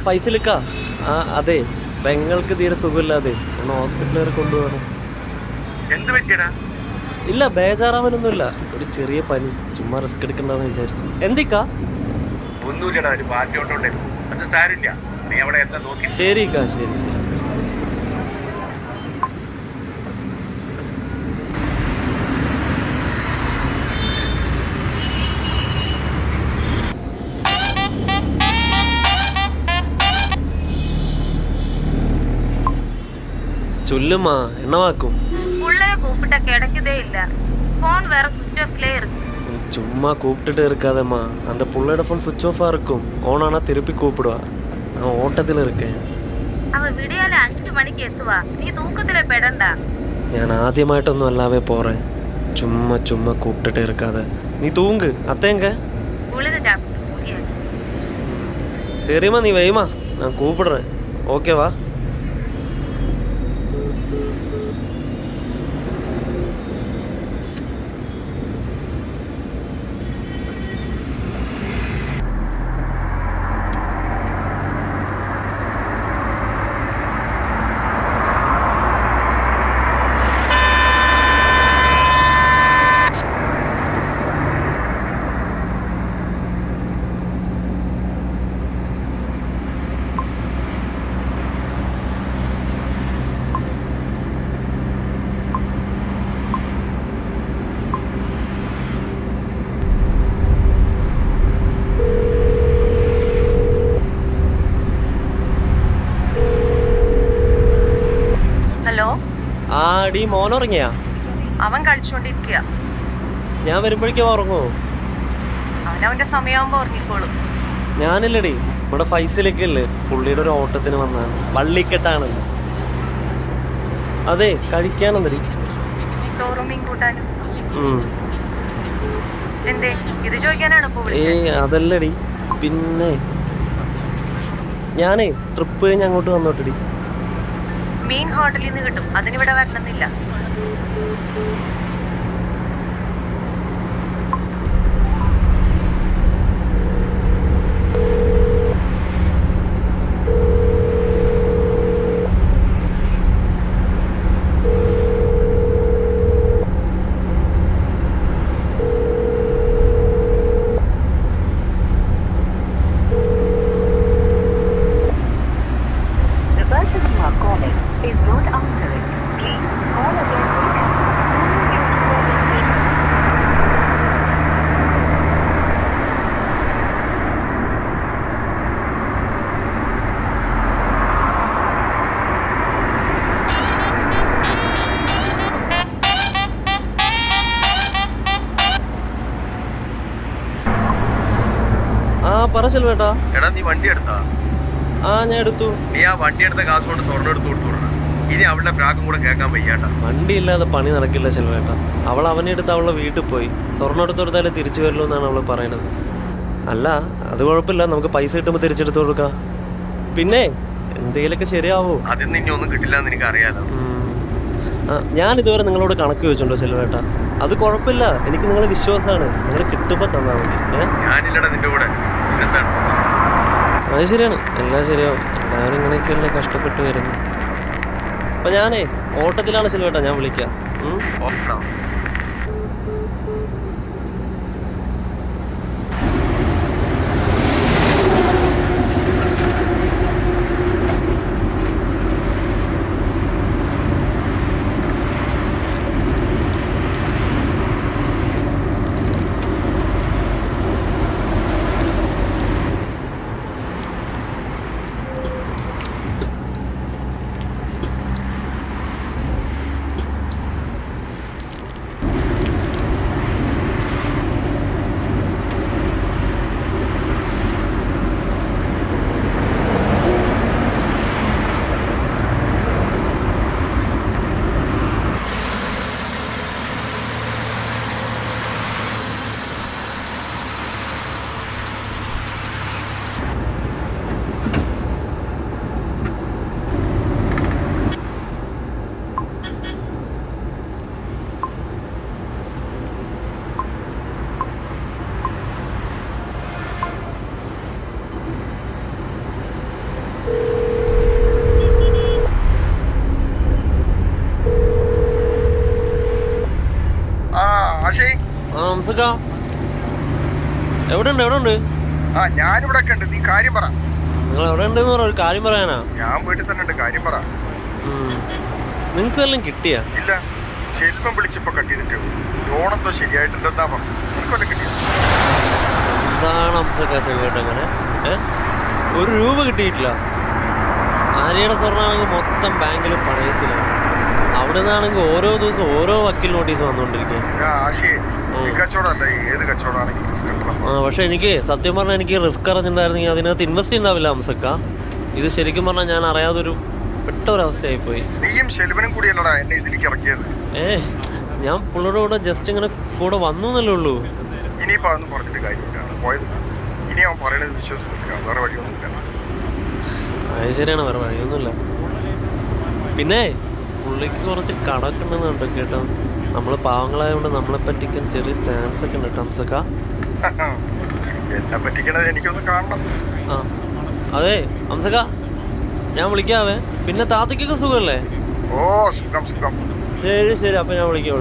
ഫൈസലിക്ക. അതെ, പെങ്ങൾക്ക് തീരെ സുഖമില്ലാതെ ഒന്ന് ഹോസ്പിറ്റൽ വരെ കൊണ്ടുപോകണം. ഇല്ല, ബേജാറാവാനൊന്നുമില്ല. ഒരു ചെറിയ പനി, ചുമ്മാ റിസ്ക് എടുക്കണ്ടെന്ന് വിചാരിച്ചു. എന്തിക്കാ? ശരിക്കാ, ശരി ശരി ശരി. சொல்லுமா, என்னவாக்கும்? புள்ளைய கூப்பிட்ட கிடைக்கதே இல்ல. போன் வேற சுவிட்ச் ஆஃப்லயே இருக்கு. சும்மா கூப்பிட்டுட்டு இருக்காதம்மா. அந்த புள்ளையோட ஃபோன் சுவிட்ச் ஆஃபா இருக்கும். ஓன் ஆனா திருப்பி கூப்பிடுவா. நான் ஓட்டத்தில் இருக்கேன். அவ விடியால 5 மணிக்கு எத்துவா. நீ தூக்கத்திலே பெடண்டா. ഞാൻ ആദ്യമായിട്ടൊന്നും അല്ലാവേ പോറേ. ചുമ്മാ ചുമ്മാ കൂപ്പിട്ടിട്ട് ഇരിക്കാതെ നീ തൂങ്ക്. അത്തേങ്ക ശരിമാ, നീ വെയ്മാ, ഞാൻ കൂപ്പിടുறேன். ഓക്കെ വാ. ആടി, മോനുറങ്ങിയാ? അവൻ കളിച്ചോണ്ടിരിക്കുക. ഞാൻ വരുമ്പോഴേക്കും ഉറങ്ങോ? അവനവന്റെ സമയമാകുമ്പോ ഉറങ്ങിക്കോളും. ഞാനില്ലടി, ഇവിടെ ഫൈസലൊക്കെയല്ലേ, പുള്ളിയുടെ ഒരു ഓട്ടത്തിന് വന്നാണ്. വള്ളിക്കെട്ടാണല്ലോ. അതെ, കഴിക്കാനെന്നടി. ചോറും കൂട്ടാനും. എന്തേ, ഇത് ചോദിക്കാനാണ്? അതല്ലടി, പിന്നെ ഞാനേ ട്രിപ്പ് കഴിഞ്ഞ് അങ്ങോട്ട് വന്നോട്ടടി. മീൻ ഹോട്ടലിൽ നിന്ന് കിട്ടും, അതിനിവിടെ വരണമെന്നില്ല. പറ ചെലവേട്ടാ. എടാ, നീ വണ്ടി എടുത്താ? ഞാൻ എടുത്തു. നീ ആ വണ്ടി എടുത്ത കാശ് കൊണ്ട് സ്വർണ്ണം എടുത്ത് കൊടുത്തു. ഇനി അവളുടെ പ്രാഗം കൂടെ കേൾക്കാൻ വയ്യാട്ടാ. വണ്ടി ഇല്ലാതെ പണി നടക്കില്ല ചെലവേട്ടാ. അവൾ അവനെ എടുത്ത് അവളെ വീട്ടിൽ പോയി. സ്വർണ്ണം എടുത്ത് കൊടുത്താലേ തിരിച്ചു വരുള്ളൂ എന്നാണ് അവള് പറയണത്. അല്ല, അത് കുഴപ്പമില്ല, നമുക്ക് പൈസ കിട്ടുമ്പോൾ തിരിച്ചെടുത്ത് കൊടുക്കാം. പിന്നെ എന്തെങ്കിലുമൊക്കെ ശരിയാവോ? അതിൽ ഇനി ഒന്നും കിട്ടില്ല എന്ന് എനിക്ക് അറിയാലോ. ഞാൻ ഇതുവരെ നിങ്ങളോട് കണക്ക് ചോദിച്ചിട്ടുണ്ടോ ചെലവേട്ടാ? അത് കുഴപ്പമില്ല, എനിക്ക് നിങ്ങളെ വിശ്വാസമാണ്. നിങ്ങൾ കിട്ടുമ്പോ തന്നാൽ മതി. ഞാനില്ലടാ നിന്റെ കൂടെ. അത് ശരിയാണ്, എല്ലാം ശരിയാവും. എല്ലാവരും ഇങ്ങനെയൊക്കെയല്ലേ കഷ്ടപ്പെട്ട് വരുന്നു. അപ്പൊ ഞാനേ ഓട്ടത്തിലാണ് ചെലവേട്ടാ, ഞാൻ വിളിക്കാം. എവിടെ ഉണ്ട്? ആ ഞാനിവിടെ ഒക്കെ ഉണ്ട്, നീ കാര്യം പറ. നിങ്ങൾ എവിടെ ഉണ്ടെന്ന് പറ, ഒരു കാര്യം പറയാനാ. ഞാൻ വീട്ടിൽ തന്നെ ഉണ്ട്, കാര്യം പറ. നിങ്ങൾക്ക് വല്ലതും കിട്ടിയാ? ഇല്ല, ചെല്പം വിളിച്ചപ്പോ കട്ട് ചെയ്തിട്ടേ ലോണെന്തോ ശരിയായിട്ടുണ്ടെന്നാ പറഞ്ഞു. നിനക്ക് വല്ലതും കിട്ടിയ? എന്താണ് അംസക്ക ചെല്ലുകേട്ടോ അങ്ങനെ? ഒരു രൂപ കിട്ടിയിട്ടില്ല. ആര്യയുടെ സ്വർണ്ണമാണെങ്കിൽ മൊത്തം ബാങ്കിൽ പണയത്തിലാണ്. അവിടെ നിന്നാണെങ്കിൽ ഓരോ ദിവസം ഓരോ വക്കീൽ നോട്ടീസ് വന്നുകൊണ്ടിരിക്കുക. പക്ഷെ എനിക്ക് സത്യം പറഞ്ഞാൽ എനിക്ക് റിസ്ക് അറിഞ്ഞിട്ടുണ്ടായിരുന്നെങ്കിൽ അതിനകത്ത് ഇൻവെസ്റ്റ് ഉണ്ടാവില്ല അംസക്ക. ഇത് ശരിക്കും പറഞ്ഞാൽ ഞാൻ അറിയാതൊരു പെട്ട ഒരവസ്ഥയായിപ്പോയി. ഞാൻ പുള്ളിയുടെ കൂടെ ജസ്റ്റ് ഇങ്ങനെ കൂടെ വന്നു എന്നല്ലേ ഉള്ളൂ. അത് ശരിയാണ്, വേറെ വഴിയൊന്നുമില്ല. പിന്നെ പുള്ളിക്ക് കുറച്ച് കടമൊക്കെ ഉണ്ടെന്നുണ്ട് കേട്ടോ. നമ്മൾ പാവങ്ങളായതുകൊണ്ട് നമ്മളെ പറ്റിക്കാൻ ചെറിയ ചാൻസ് ഒക്കെ ഉണ്ട് അംസക്ക. ആ അതെ അംസക്ക, ഞാൻ വിളിക്കാവേ. പിന്നെ താത്തയ്ക്കൊക്കെ സുഖമല്ലേ? ഓ സുഖം സുഖം. ശരി ശരി, അപ്പൊ ഞാൻ വിളിക്കാം.